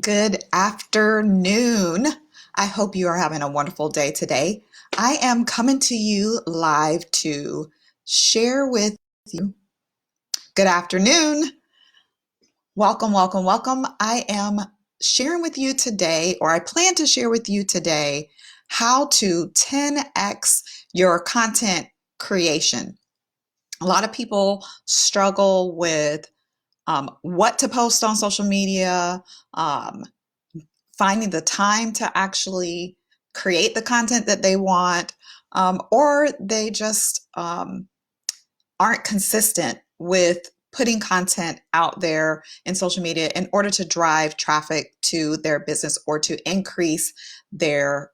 Good afternoon. I hope you are having a wonderful day today. I am coming to you live to share with you. Good afternoon. Welcome, welcome, welcome. I am sharing with you today, or I plan to share with you today, how to 10x your content creation. A lot of people struggle with what to post on social media, um, finding the time to actually create the content that they want, or they just aren't consistent with putting content out there in social media in order to drive traffic to their business or to increase their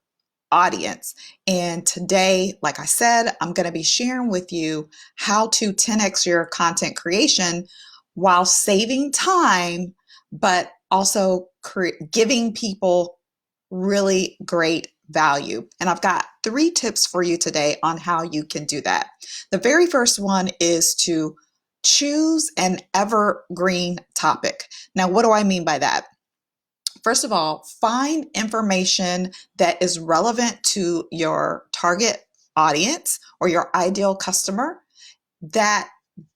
audience. And today, like I said, I'm going to be sharing with you how to 10x your content creation while saving time, but also giving people really great value. And I've got 3 tips for you today on how you can do that. The very first one is to choose an evergreen topic. Now, what do I mean by that? First of all, find information that is relevant to your target audience or your ideal customer that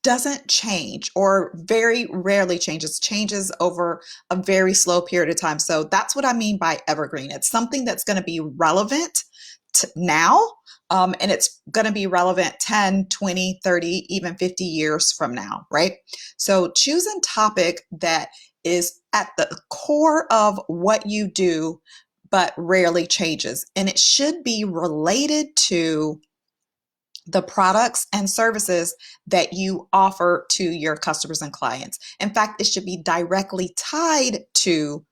doesn't change or very rarely changes over a very slow period of time. So that's what I mean by evergreen. It's something that's going to be relevant to now, and it's going to be relevant 10, 20, 30, even 50 years from now, right? So choose a topic that is at the core of what you do, but rarely changes. And it should be related to the products and services that you offer to your customers and clients. In fact, it should be directly tied to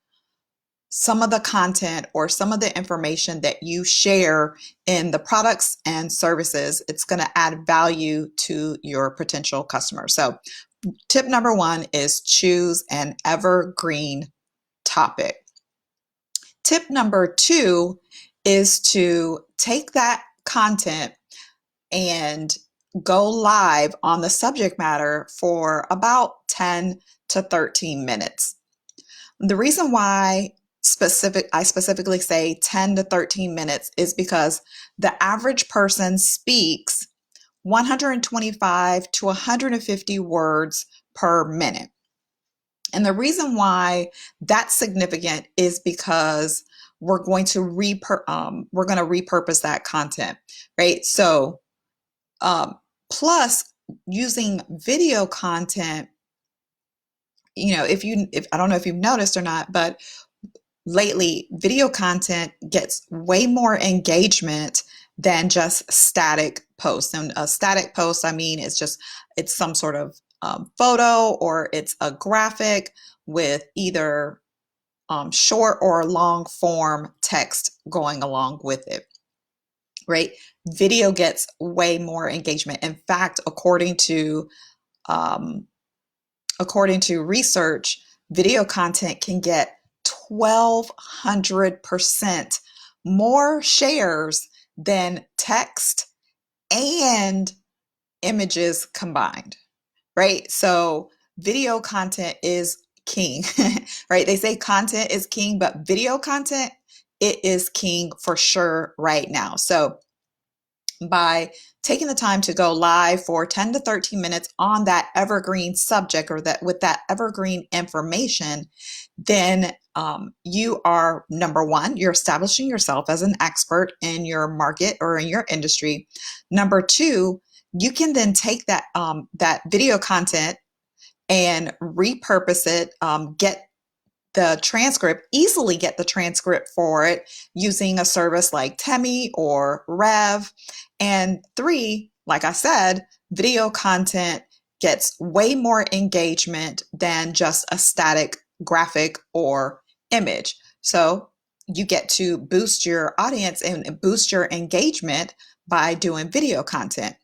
some of the content or some of the information that you share in the products and services. It's going to add value to your potential customers. So, tip number 1 is choose an evergreen topic. Tip number 2 is to take that content and go live on the subject matter for about 10 to 13 minutes. The reason why I specifically say 10 to 13 minutes is because the average person speaks 125 to 150 words per minute. And the reason why that's significant is because we're going to repurpose that content, right? So plus, using video content, if I don't know if you've noticed or not, but lately video content gets way more engagement than just static posts. And a static post, I mean, it's some sort of photo, or it's a graphic with either short or long form text going along with it, right? Video gets way more engagement. In fact, um, according to research, video content can get 1,200% more shares than text and images combined, right? So video content is king, right? They say content is king, but video content, it is king for sure right now. So by taking the time to go live for 10 to 13 minutes on that evergreen subject, or that with that evergreen information, then you are, number 1, you're establishing yourself as an expert in your market or in your industry. Number 2, you can then take that video content and repurpose it, easily get the transcript for it using a service like Temi or Rev. And 3, like I said, video content gets way more engagement than just a static graphic or image. So you get to boost your audience and boost your engagement by doing video content.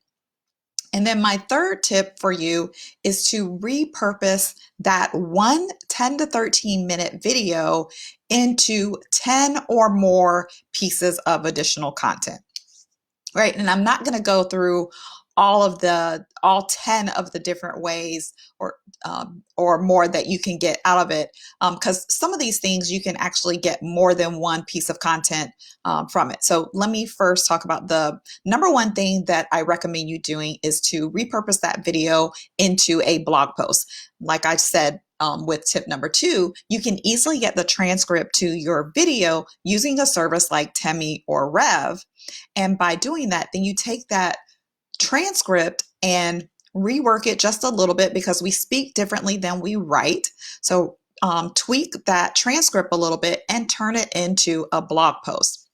And then my third tip for you is to repurpose that 10 to 13 minute video into 10 or more pieces of additional content, right? And I'm not going to go through all 10 of the different ways or more that you can get out of it, because some of these things you can actually get more than one piece of content from it. So let me first talk about the number one thing that I recommend you doing is to repurpose that video into a blog post. Like I said, with tip number two, you can easily get the transcript to your video using a service like Temi or Rev. And by doing that, then you take that transcript and rework it just a little bit, because we speak differently than we write. So tweak that transcript a little bit and turn it into a blog post.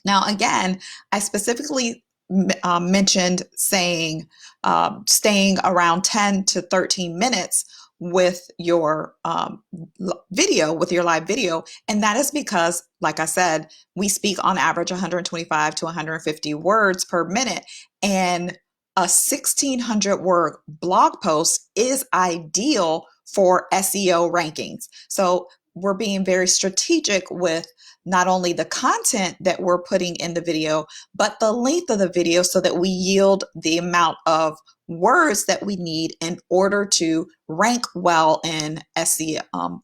Now, again, I specifically mentioned staying around 10 to 13 minutes with your video, with your live video. And that is because, like I said, we speak on average 125 to 150 words per minute. And a 1,600 word blog post is ideal for SEO rankings. So we're being very strategic with not only the content that we're putting in the video, but the length of the video, so that we yield the amount of words that we need in order to rank well in SEO,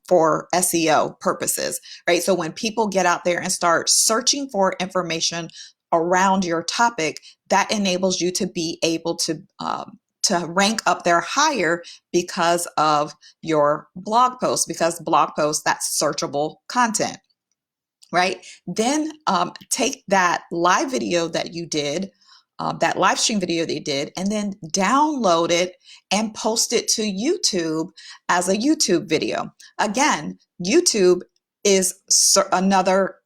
for SEO purposes, right? So when people get out there and start searching for information around your topic, that enables you to be able to rank up there higher because of your blog post, because blog posts, that's searchable content, right? Then take that live video that you did, that live stream video that you did, and then download it and post it to YouTube as a YouTube video. Again, YouTube is another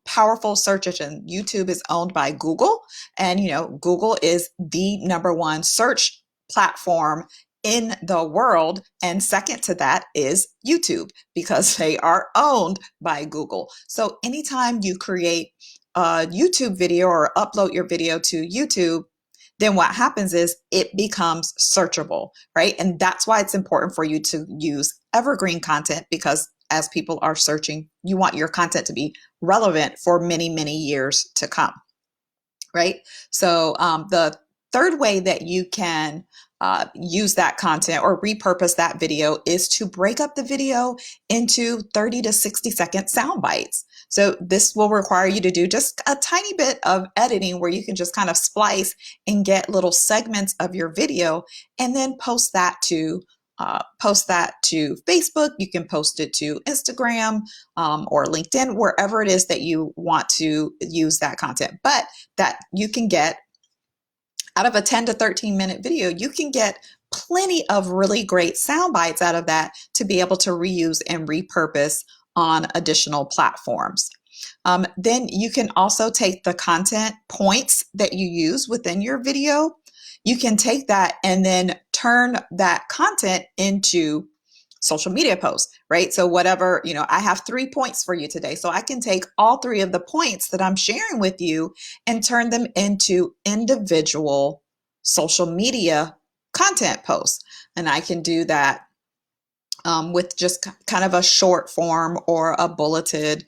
powerful search engine. YouTube is owned by Google, and Google is the number one search platform in the world, and second to that is YouTube, because they are owned by Google. So anytime you create a YouTube video or upload your video to YouTube, then what happens is it becomes searchable, right? And that's why it's important for you to use evergreen content, because as people are searching, you want your content to be relevant for many, many years to come, right? So the third way that you can use that content or repurpose that video is to break up the video into 30 to 60-second sound bites. So this will require you to do just a tiny bit of editing, where you can just kind of splice and get little segments of your video, and then post that to Facebook. You can post it to Instagram or LinkedIn, wherever it is that you want to use that content. But that you can get out of a 10 to 13 minute video, you can get plenty of really great sound bites out of that to be able to reuse and repurpose on additional platforms. Then you can also take the content points that you use within your video. You can take that and then turn that content into social media posts, right? So whatever, I have 3 points for you today. So I can take all 3 of the points that I'm sharing with you and turn them into individual social media content posts. And I can do that with just kind of a short form or a bulleted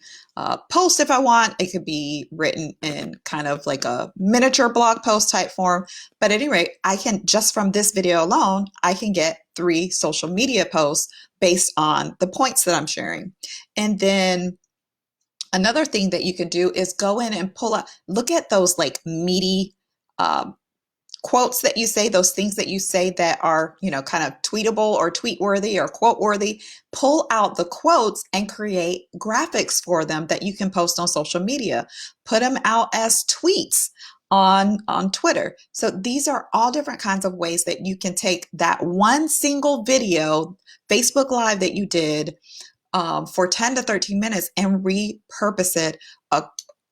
post if I want. It could be written in kind of like a miniature blog post type form. But at any rate, I can, just from this video alone, I can get 3 social media posts based on the points that I'm sharing. And then another thing that you can do is go in and look at those like meaty quotes that you say, those things that you say that are, kind of tweetable or tweet worthy or quote worthy. Pull out the quotes and create graphics for them that you can post on social media. Put them out as tweets on Twitter. So these are all different kinds of ways that you can take that one single video, Facebook Live that you did for 10 to 13 minutes and repurpose it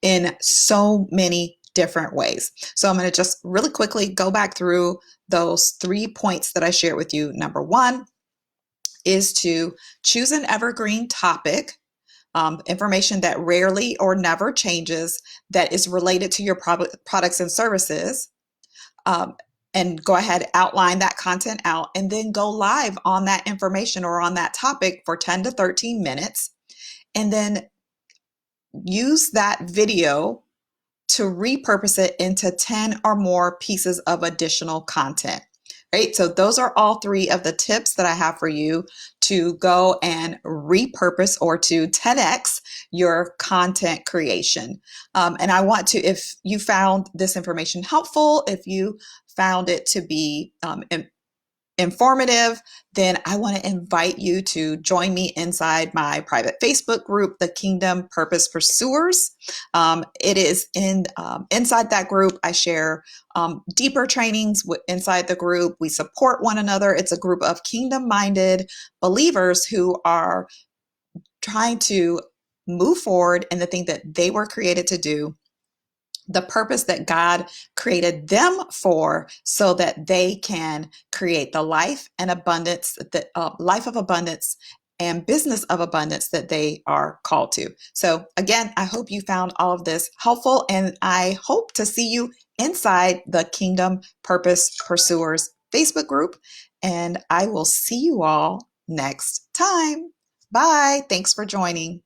in so many different ways. So I'm going to just really quickly go back through those 3 points that I shared with you. Number 1 is to choose an evergreen topic, information that rarely or never changes, that is related to your products and services, and go ahead, outline that content out, and then go live on that information or on that topic for 10 to 13 minutes, and then use that video to repurpose it into 10 or more pieces of additional content. Right? So those are all three of the tips that I have for you to go and repurpose or to 10x your content creation. And I want to, if you found this information helpful, if you found it to be informative, then I want to invite you to join me inside my private Facebook group, the Kingdom Purpose Pursuers. It is inside that group. I share deeper trainings inside the group. We support one another. It's a group of kingdom-minded believers who are trying to move forward in the thing that they were created to do, the purpose that God created them for, so that they can create the life and abundance, the life of abundance and business of abundance that they are called to. So again, I hope you found all of this helpful, and I hope to see you inside the Kingdom Purpose Pursuers Facebook group. And I will see you all next time. Bye. Thanks for joining.